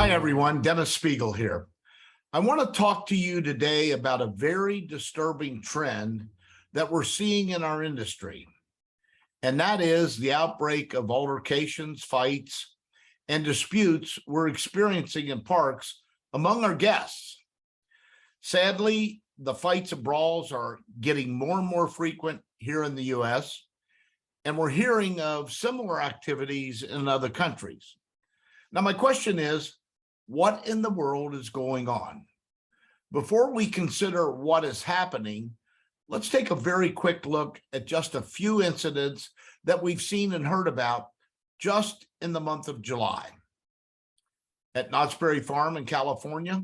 Hi, everyone. Dennis Speigel here. I want to talk to you today about a very disturbing trend that we're seeing in our industry, and that is the outbreak of altercations, fights, and disputes we're experiencing in parks among our guests. Sadly, the fights and brawls are getting more and more frequent here in the U.S., and we're hearing of similar activities in other countries. Now, my question is, what in the world is going on? Before we consider what is happening, let's take a very quick look at just a few incidents that we've seen and heard about just in the month of July. At Knott's Berry Farm in California,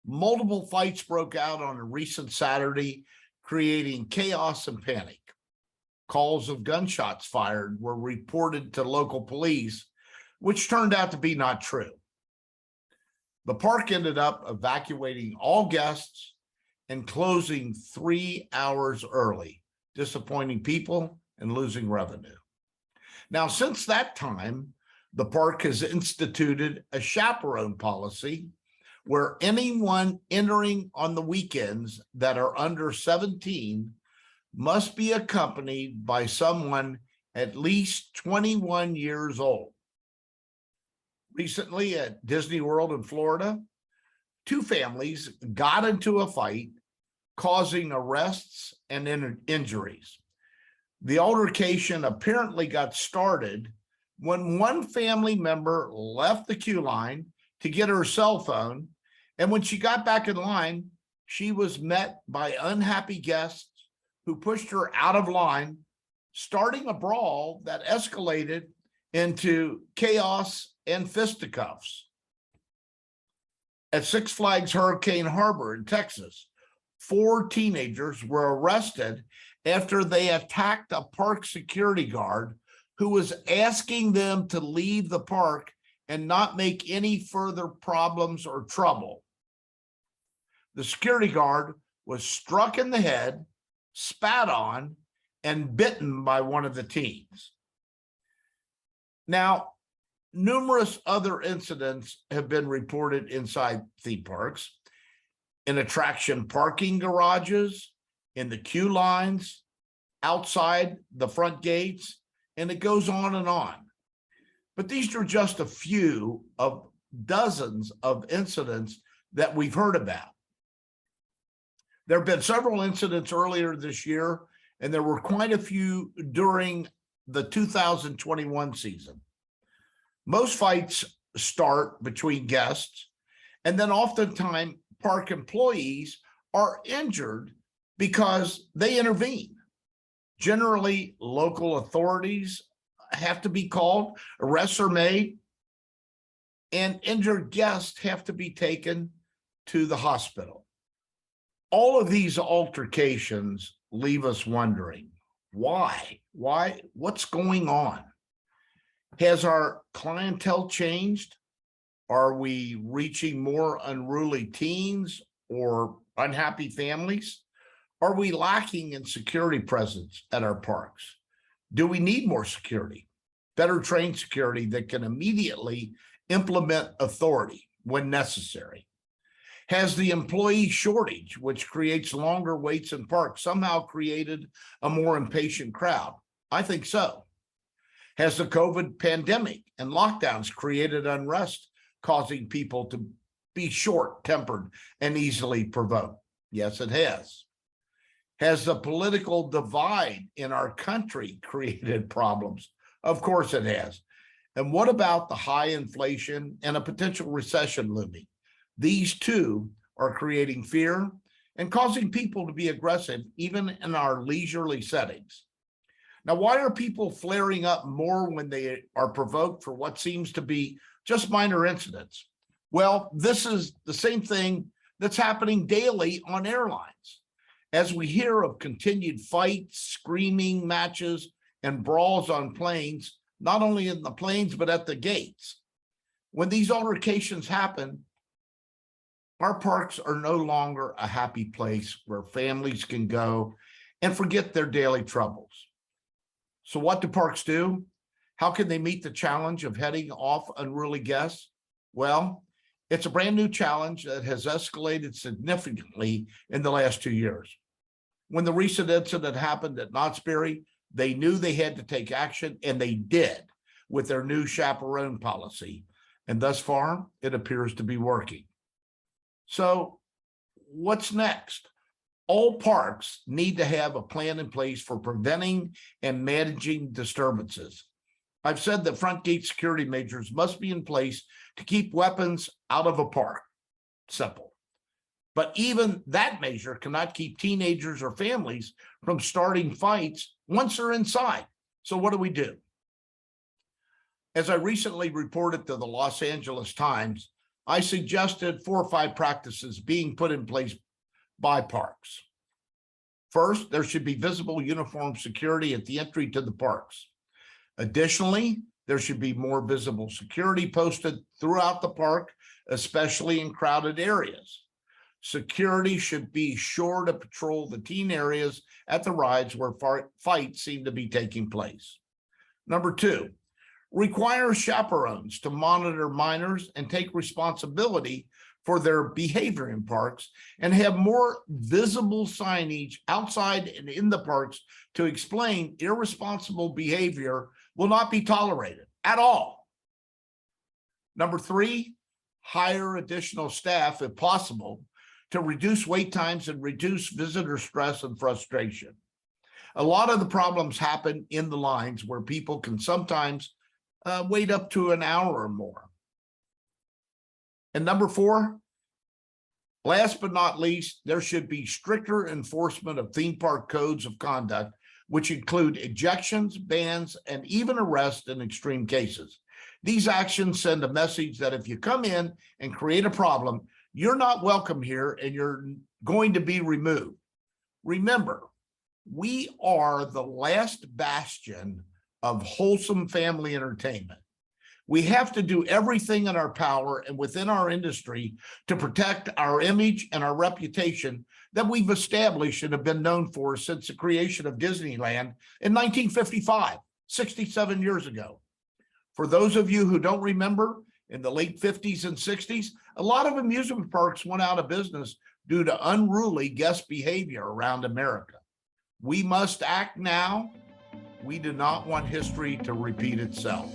multiple fights broke out on a recent Saturday, creating chaos and panic. Calls of gunshots fired were reported to local police, which turned out to be not true. The park ended up evacuating all guests and closing 3 hours early, disappointing people and losing revenue. Now, since that time, the park has instituted a chaperone policy where anyone entering on the weekends that are under 17 must be accompanied by someone at least 21 years old. Recently at Disney World in Florida, two families got into a fight, causing arrests and injuries. The altercation apparently got started when one family member left the queue line to get her cell phone, and when she got back in line, she was met by unhappy guests who pushed her out of line, starting a brawl that escalated into chaos and fisticuffs. At Six Flags Hurricane Harbor in Texas, 4 teenagers were arrested after they attacked a park security guard who was asking them to leave the park and not make any further problems or trouble. The security guard was struck in the head, spat on, and bitten by one of the teens. Now, numerous other incidents have been reported inside theme parks, in attraction parking garages, in the queue lines, outside the front gates, and it goes on and on. But these are just a few of dozens of incidents that we've heard about. There have been several incidents earlier this year, and there were quite a few during the 2021 season. Most fights start between guests, and then oftentimes park employees are injured because they intervene. Generally, local authorities have to be called, arrests are made, and injured guests have to be taken to the hospital. All of these altercations leave us wondering, why? What's going on? Has our clientele changed? Are we reaching more unruly teens or unhappy families? Are we lacking in security presence at our parks? Do we need more security, better trained security that can immediately implement authority when necessary? Has the employee shortage, which creates longer waits in parks, somehow created a more impatient crowd? I think so. Has the COVID pandemic and lockdowns created unrest, causing people to be short-tempered and easily provoked? Yes, it has. Has the political divide in our country created problems? Of course it has. And what about the high inflation and a potential recession looming? These two are creating fear and causing people to be aggressive, even in our leisurely settings. Now, why are people flaring up more when they are provoked for what seems to be just minor incidents? Well, this is the same thing that's happening daily on airlines. As we hear of continued fights, screaming matches, and brawls on planes, not only in the planes, but at the gates. When these altercations happen, our parks are no longer a happy place where families can go and forget their daily troubles. So what do parks do? How can they meet the challenge of heading off unruly guests? Well, It's a brand new challenge that has escalated significantly in the last 2 years. When the recent incident happened at Knott's Berry, they knew they had to take action, and they did with their new chaperone policy. And thus far, it appears to be working. So what's next? All parks need to have a plan in place for preventing and managing disturbances. I've said that front gate security measures must be in place to keep weapons out of a park. Simple. But even that measure cannot keep teenagers or families from starting fights once they're inside. So what do? As I recently reported to the Los Angeles Times, I suggested 4 or 5 practices being put in place by parks. First, there should be visible uniformed security at the entry to the parks. Additionally, there should be more visible security posted throughout the park, especially in crowded areas. Security should be sure to patrol the teen areas at the rides where fights seem to be taking place. Number 2, require chaperones to monitor minors and take responsibility for their behavior in parks, and have more visible signage outside and in the parks to explain irresponsible behavior will not be tolerated at all. Number 3, hire additional staff if possible to reduce wait times and reduce visitor stress and frustration. A lot of the problems happen in the lines where people can sometimes wait up to an hour or more. And number 4, last but not least, there should be stricter enforcement of theme park codes of conduct, which include ejections, bans, and even arrests in extreme cases. These actions send a message that if you come in and create a problem, you're not welcome here and you're going to be removed. Remember, we are the last bastion of wholesome family entertainment. We have to do everything in our power and within our industry to protect our image and our reputation that we've established and have been known for since the creation of Disneyland in 1955, 67 years ago. For those of you who don't remember, in the late 50s and 60s, a lot of amusement parks went out of business due to unruly guest behavior around America. We must act now. We do not want history to repeat itself.